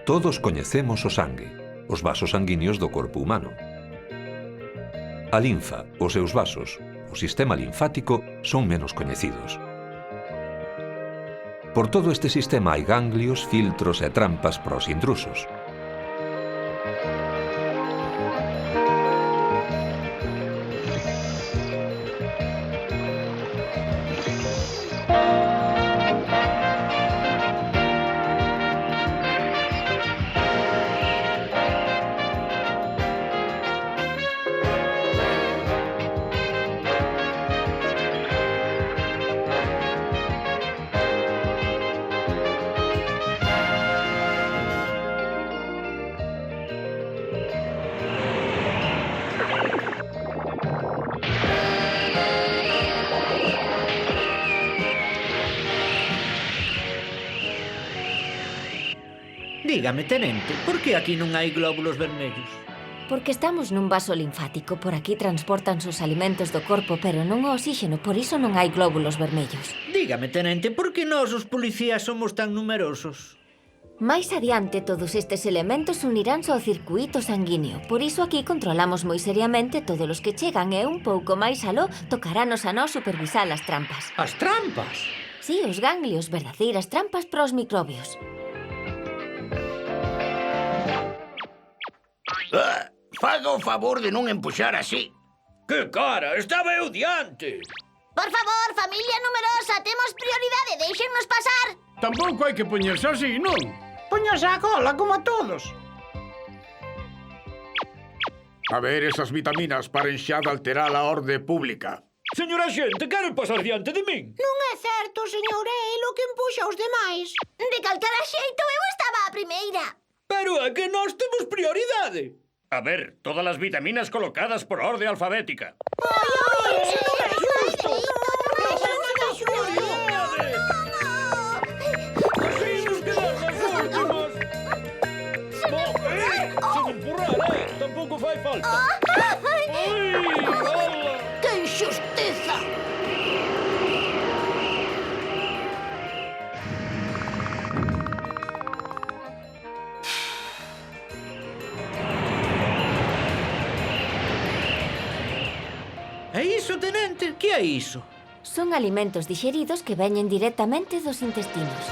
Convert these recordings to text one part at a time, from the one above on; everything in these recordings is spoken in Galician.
Todos coñecemos o sangue, os vasos sanguíneos do corpo humano. A linfa, os seus vasos, o sistema linfático son menos coñecidos. Por todo este sistema hai ganglios, filtros e trampas para os intrusos. Dígame, tenente, por que aquí non hai glóbulos vermellos? Porque estamos nun vaso linfático. Por aquí transportan os alimentos do corpo, pero non o oxígeno, por iso non hai glóbulos vermellos. Dígame, tenente, por que nós os policías somos tan numerosos? Mais adiante, todos estes elementos uniránse ao circuíto sanguíneo. Por iso aquí controlamos moi seriamente todos os que chegan e un pouco máis aló tocarános a nós supervisar as trampas. As trampas? Sí, os ganglios, verdadeiras trampas para os microbios. Faga o favor de non empuxar así. Que cara, estaba eu diante. Por favor, familia numerosa, temos prioridade, déixennos pasar. Tampouco hai que poñerse así, non? Póñase a cola, como a todos. A ver esas vitaminas paren xa de alterar a orde pública. Señora xente, queren pasar diante de min? Non é certo, señor, é el o que empuxa os demais. De calquera xeito, eu estaba a primeira. Pero é que nós temos prioridade. A ver, todas as vitaminas colocadas por orde alfabética. Así nos quedamos as últimas. Sen empurrar, tampouco fai falta. Ai, ola. ¡Qué injustiza! É iso, tenente? Que é iso? Son alimentos dixeridos que veñen directamente dos intestinos.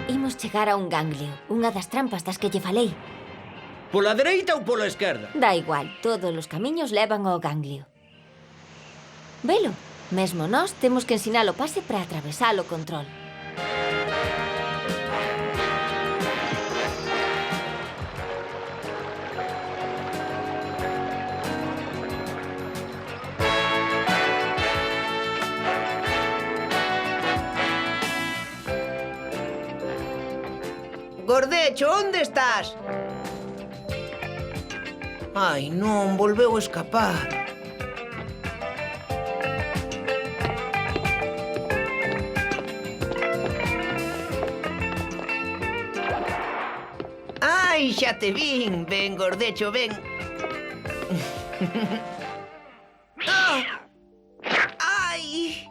Imos chegar a un ganglio, unha das trampas das que lle falei. Pola dereita ou pola esquerda? Da igual, todos os camiños levan ao ganglio. Velo, mesmo nós temos que ensinar o pase para atravesar o control. Gordecho, onde estás? Ai, non, volveu a escapar. Ai, xa te vin. Ven, Gordecho, ven. Ah! Ai!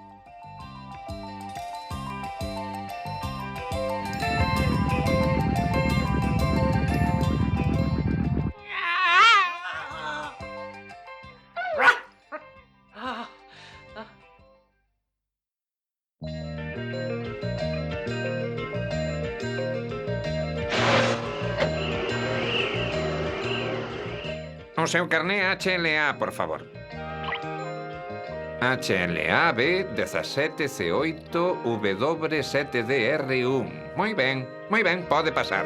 O seu carné HLA, por favor. HLA B17C8W7DR1. Moi ben, pode pasar.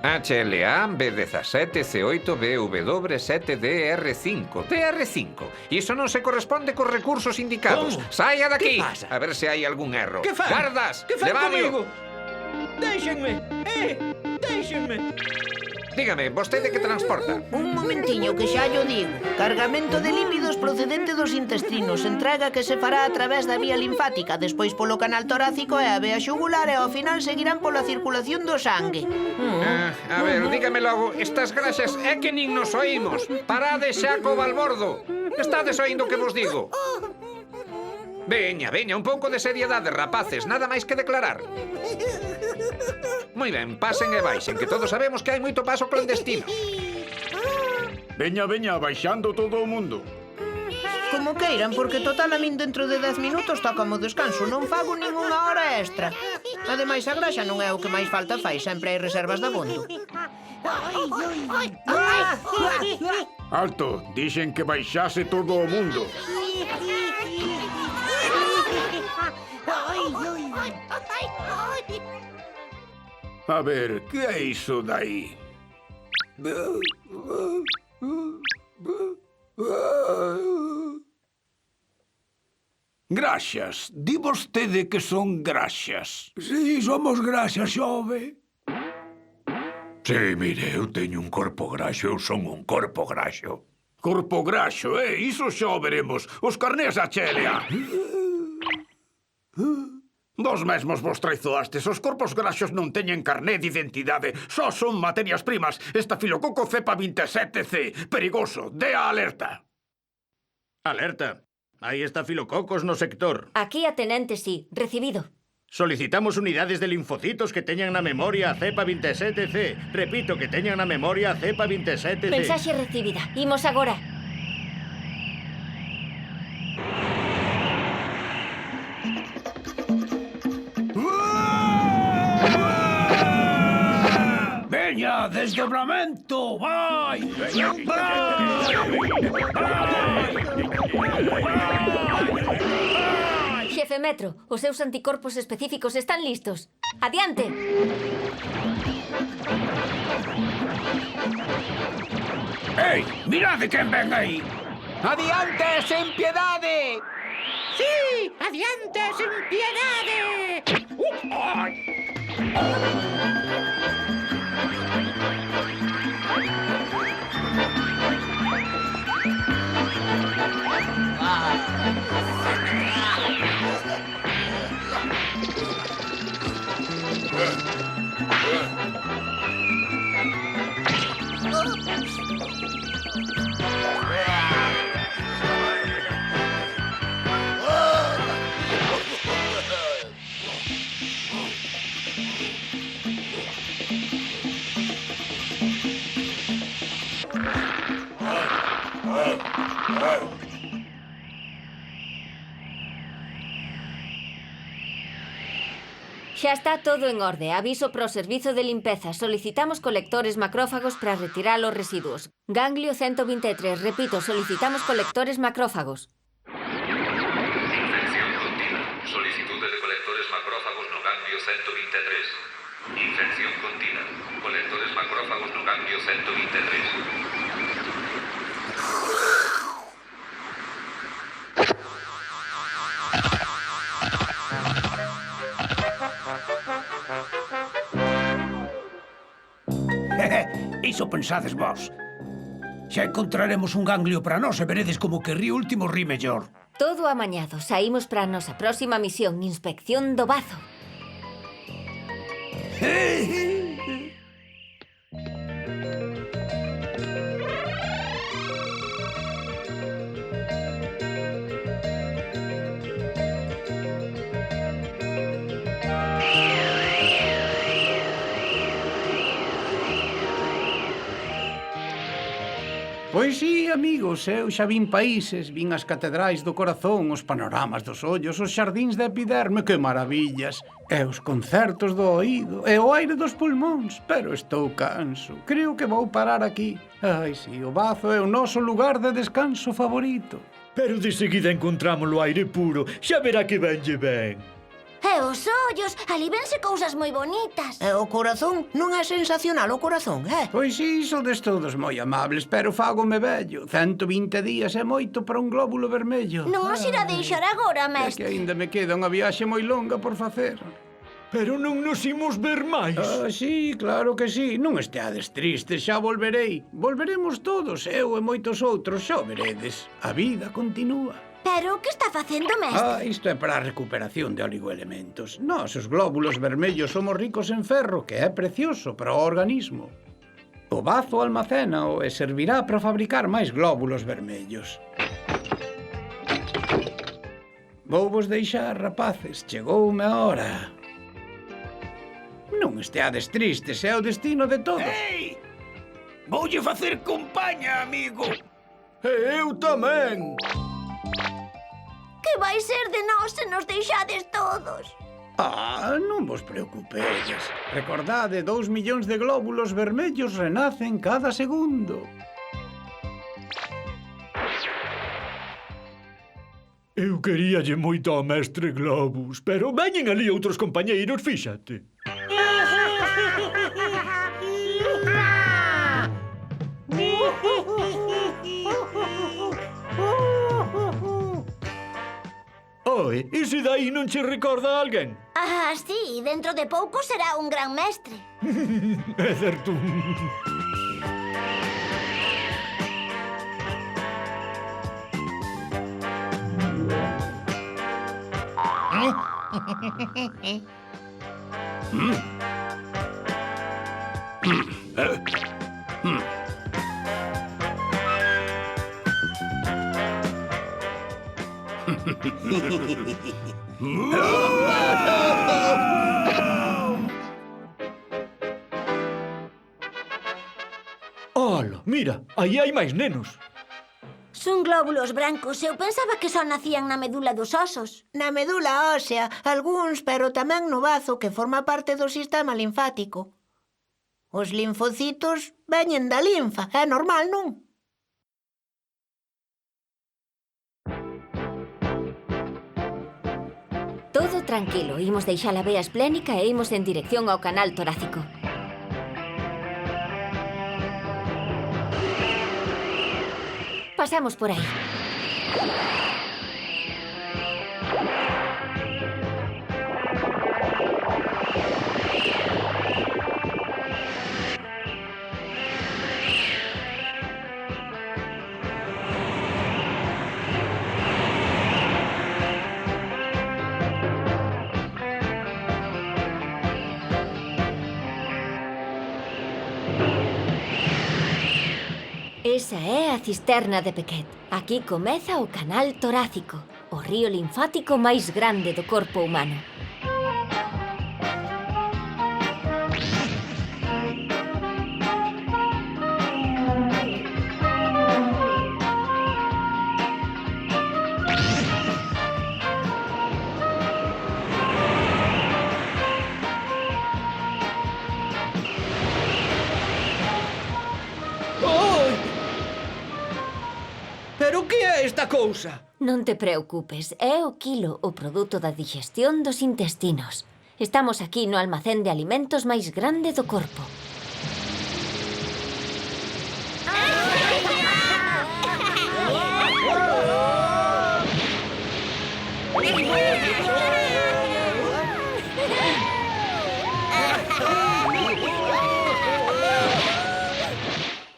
HLA B17C8BW7DR5. DR5. Iso non se corresponde cos recursos indicados. Como? Saia daqui. Que pasa? A ver se hai algún erro. Que fan? Gardas, Que fan levádeo. comigo? Déixenme! Déixenme! Dígame, vostede que transporta? Un momentiño que xa llo digo. Cargamento de lípidos procedente dos intestinos. Entrega que se fará a través da vía linfática, despois polo canal torácico e a vea xugular e ao final seguirán pola circulación do sangue. A ver, dígame logo, estas graxas é que nin nos oímos. Parade xa co balbordo. Estades oíndo o que vos digo? Veña, un pouco de seriedade, rapaces, nada máis que declarar. Moi ben, pasen e baixen, que todos sabemos que hai moito paso clandestino. Veña, baixando todo o mundo. Como queiran, porque total a min dentro de 10 minutos toca o descanso. Non fago ningunha hora extra. Ademais, a graxa non é o que máis falta fai. Sempre hai reservas de abondo. Alto, dixen que baixase todo o mundo. A ver, que é iso dai? Graxas. Di vostede que son graxas. Si, somos graxas, xove. Sí, mire, eu teño un corpo graxo, eu son un corpo graxo. Corpo graxo, iso xa o veremos. Os carnés a chelea. Vos mesmos vos traizoastes. Os corpos graxos non teñen carné de identidade. Só son materias primas. Estafilococo cepa 27C. Perigoso. Dea alerta. Alerta. Hai estafilococos no sector. Aquí a tenente, sí. Recibido. Solicitamos unidades de linfocitos que teñan na memoria a cepa 27C. Repito, que teñan na memoria a cepa 27C. Mensaxe recibida. Imos agora. Veña, desdobramento, vai! Xefe Metro, os seus anticorpos específicos están listos. Adiante! Ei, mirade quen ven aí! Adiante, sen piedade! Sí, adiante, sin piedade! Xa está todo en orde. Aviso para o servizo de limpeza. Solicitamos colectores macrófagos para retirar os residuos. Ganglio 123. Repito, solicitamos colectores macrófagos. Infección continua. Solicitude de colectores macrófagos no ganglio 123. Infección continua. Colectores macrófagos no ganglio 123. Iso pensades vos. Xa encontraremos un ganglio para nós e veredes como que río último rí mellor. Todo amañado. Saímos para a nosa próxima misión. Inspección do bazo. Pois sí, amigos, eu xa vin países, vin as catedrais do corazón, os panoramas dos ollos, os xardíns de epiderme, que maravillas, e os concertos do oído, e o aire dos pulmóns, pero estou canso, creo que vou parar aquí. Ai, sí, o bazo é o noso lugar de descanso favorito. Pero de seguida encontrámolo aire puro. Xa verá que venlle ben. E os ollos, ali vense cousas moi bonitas. E o corazón, non é sensacional o corazón, Pois sí, sodes todos moi amables, pero fágome vello. 120 días é moito para un glóbulo vermello. Non os irá deixar agora, É que mestre. aínda me queda unha viaxe moi longa por facer. Pero non nos imos ver máis. Sí, claro que sí. Non esteades tristes, xa volverei. Volveremos todos, eu e moitos outros, xa o veredes. A vida continúa. Pero que está facendo, mestre? Isto é para a recuperación de oligoelementos. Nós, os glóbulos vermellos, somos ricos en ferro, que é precioso para o organismo. O bazo almacénao e servirá para fabricar máis glóbulos vermellos. Vou vos deixar, rapaces, chegoume a hora. Non esteades tristes, é o destino de todos. Ei! Voulle facer compaña, amigo. E eu tamén. Que vai ser de nós se nos deixades todos? Non vos preocupedes. Recordade, 2 millóns de glóbulos vermellos renacen cada segundo. Eu queríalle moito ao mestre Globus, pero veñen ali outros compañeiros, fíxate. Oi, e se dai non che recorda a alguén? Sí, dentro de pouco será un gran mestre. É certo. Ola, mira, aí hai máis nenos. Son glóbulos brancos. Eu pensaba que só nacían na medula dos osos. Na medula ósea, algúns, pero tamén no bazo, que forma parte do sistema linfático. Os linfocitos veñen da linfa, é normal, non? Todo tranquilo, imos deixar a vea esplénica e imos en dirección ao canal torácico. Pasamos por aí. Esa é a cisterna de Beckett. Aquí comeza o canal torácico, o río linfático máis grande do corpo humano. Pero que é esta cousa? Non te preocupes, é o quilo, o produto da digestión dos intestinos. Estamos aquí no almacén de alimentos máis grande do corpo.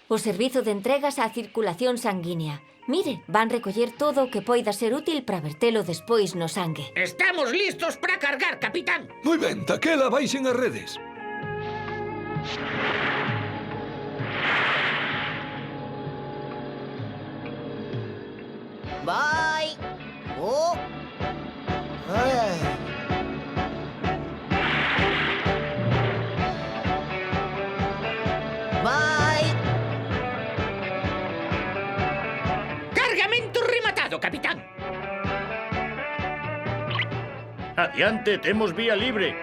O servizo de entregas á circulación sanguínea. Mire, van recoller todo o que poida ser útil para vertelo despois no sangue. Estamos listos para cargar, capitán. Moi ben, daquela baixen as redes. Vai! Vai! Cargamento rematado, capitán. Adiante, temos vía libre.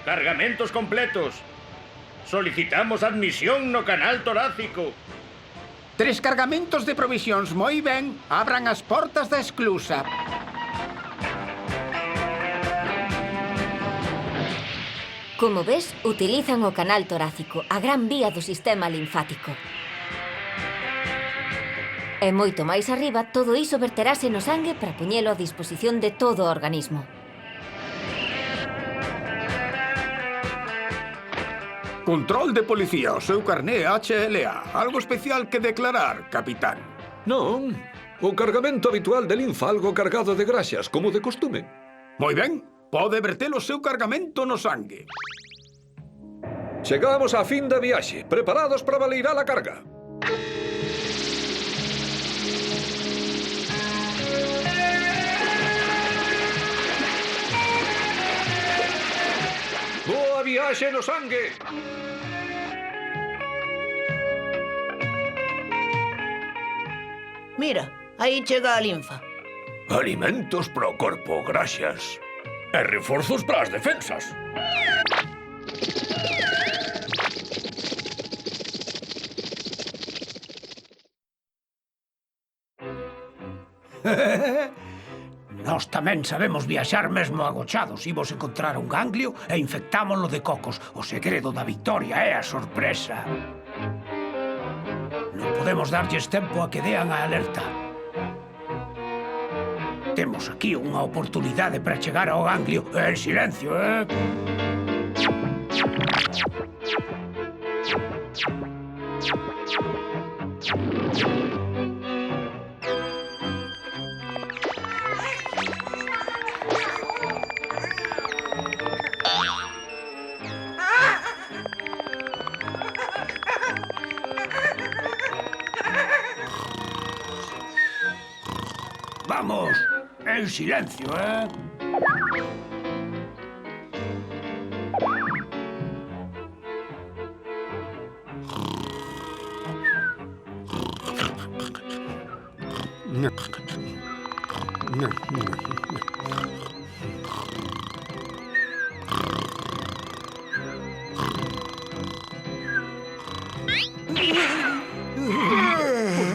Cargamentos completos. Solicitamos admisión no canal torácico. 3 cargamentos de provisións, moi ben. Abran as portas da esclusa. Como ves, utilizan o canal torácico, a gran vía do sistema linfático. E moito máis arriba, todo iso verterase no sangue para poñelo a disposición de todo o organismo. Control de policía, o seu carné HLA. Algo especial que declarar, capitán? Non, o cargamento habitual de linfa algo cargado de graxas, como de costume. Moi ben, pode verter o seu cargamento no sangue. Chegamos á fin da viaxe, preparados para baleirar a carga. Boa viaxe no sangue! Mira, aí chega a linfa. Alimentos para o corpo, graxas. E reforzos para as defensas. Nós tamén sabemos viaxar mesmo agochados. Imos encontrar un ganglio e infectámoslo de cocos. O segredo da victoria é a sorpresa. Non podemos darlles tempo a que dean a alerta. Temos aquí unha oportunidade para chegar ao ganglio. En silencio, eh? Vamos, en silencio, eh?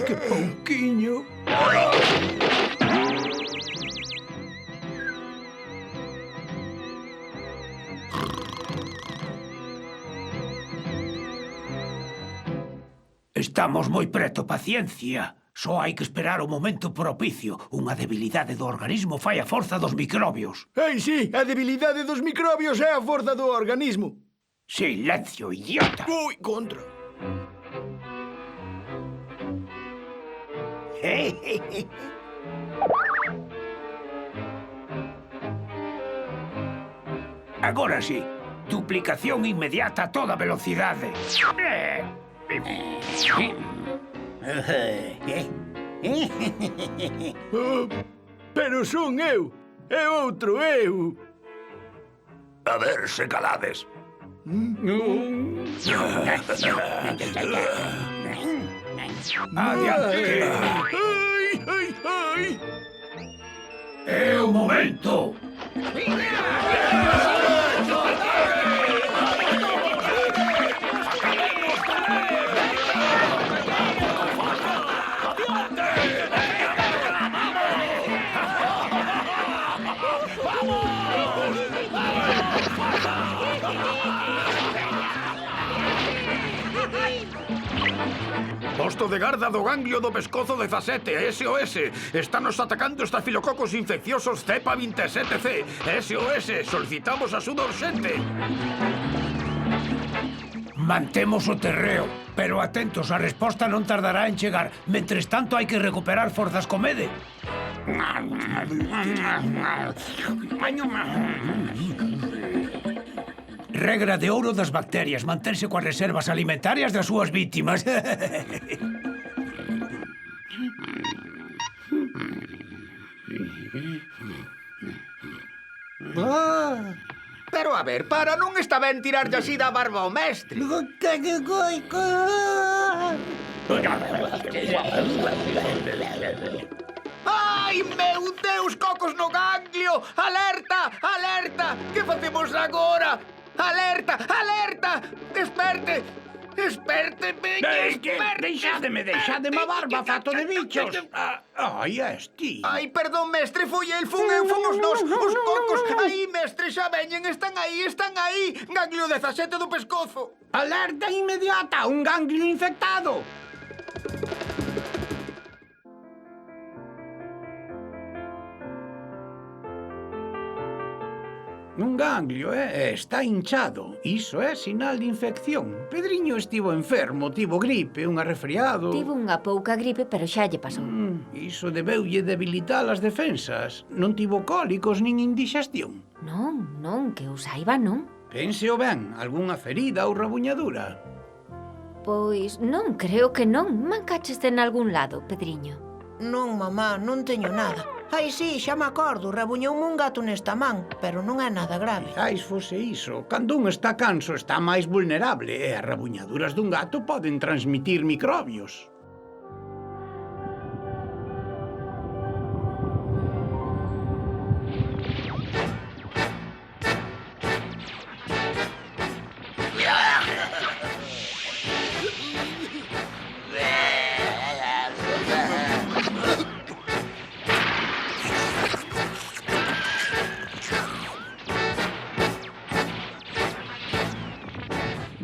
Que pouquiño. Estamos moi preto, paciencia. Só hai que esperar o momento propicio. Unha debilidade do organismo fai a forza dos microbios. Ei, sí, a debilidade dos microbios é a forza do organismo. Silencio, idiota! Ui, contra. Agora sí, duplicación inmediata a toda velocidade. Oh, pero son eu, é outro eu. A ver se calades. Adiante! Ai, ai, ai. É o momento! Posto de garda do ganglio do pescozo 17, SOS. Estános atacando estafilococos infecciosos cepa 27C. SOS, solicitamos axuda urxente. Mantemos o terreo, pero atentos, a resposta non tardará en chegar. Mentres tanto, hai que recuperar forzas comede. Regra de ouro das bacterias, manterse coas reservas alimentarias das súas vítimas. Pero a ver, non está ben tirarlle así da barba ao mestre. Ai, meu Deus, cocos no ganglio! Alerta, alerta! Que facemos agora? Alerta, alerta! Desperte! Esperte, veña, esperte! Deixademe a barba, fato de bichos! Ai, este... Ai, perdón, mestre, foi el, fun eu, fun os dos, os cocos. Aí, mestre, xa veñen, están aí. Ganglio 17 do pescozo. Alerta inmediata! Un ganglio infectado! Un ganglio, está hinchado. Iso é sinal de infección. Pedriño estivo enfermo, tivo gripe, un resfriado... Tivo unha pouca gripe, pero xa lle pasou. Iso debeulle debilitar as defensas. Non tivo cólicos nin indigestión. Non, que eu saiba, non. Pénseo ben, algunha ferida ou rabuñadura. Pois non, creo que non. Mancaches en algún lado, Pedriño. Non, mamá, non teño nada. Ai, sí, xa me acordo, rabuñoume un gato nesta man, pero non é nada grave. Quizais fose iso. Cando un está canso está máis vulnerable e as rabuñaduras dun gato poden transmitir microbios.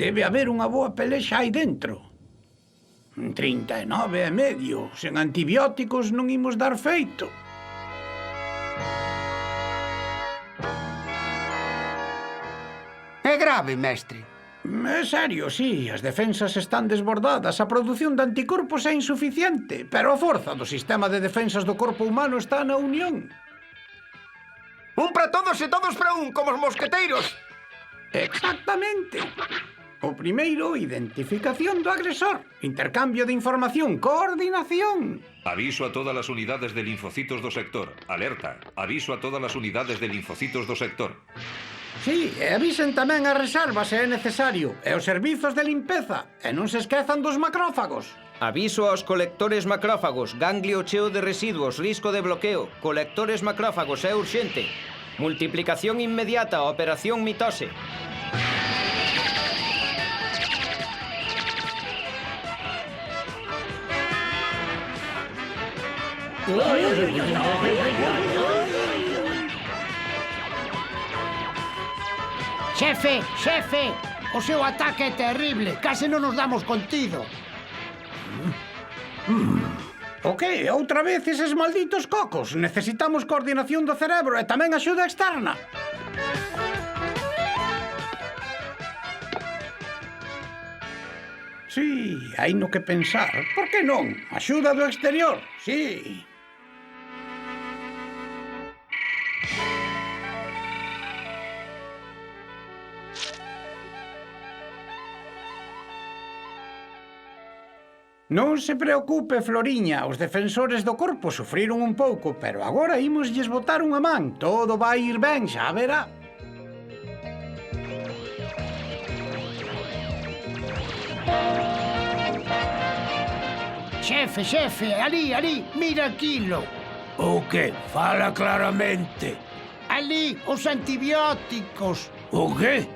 Debe haber unha boa pelexa aí dentro. 39 e medio. Sen antibióticos non imos dar feito. É grave, mestre. É serio, sí. As defensas están desbordadas. A produción de anticorpos é insuficiente. Pero a forza do sistema de defensas do corpo humano está na unión. Un para todos e todos para un, como os mosqueteiros. Exactamente. O primeiro, identificación do agresor. Intercambio de información, coordinación. Aviso a todas as unidades de linfocitos do sector. Alerta. Aviso a todas as unidades de linfocitos do sector. Sí, e avisen tamén as reservas se é necesario. E os servizos de limpeza. E non se esquezan dos macrófagos. Aviso aos colectores macrófagos. Ganglio cheo de residuos, risco de bloqueo. Colectores macrófagos, é urxente. Multiplicación inmediata, operación mitose. Xefe, o seu ataque é terrible, case non nos damos contido. O que? Outra vez eses malditos cocos? Necesitamos coordinación do cerebro e tamén axuda externa. Sí, hai no que pensar. Por que non? Axuda do exterior, sí. Non se preocupe, Floriña, os defensores do corpo sufriron un pouco, pero agora ímoslles botar unha man. Todo vai ir ben, xa verá. Xefe, ali, mira aquilo. O que? Fala claramente. Ali, os antibióticos. O que?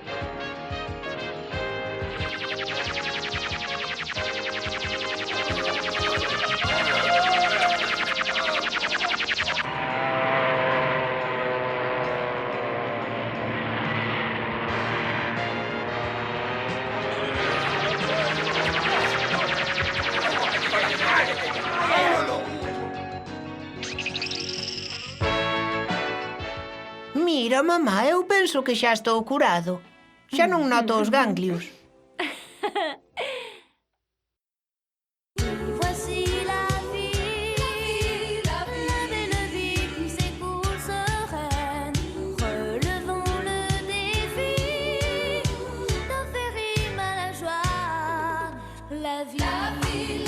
Mira, mamá, eu penso que xa estou curado. Xa non noto os ganglios. La vie,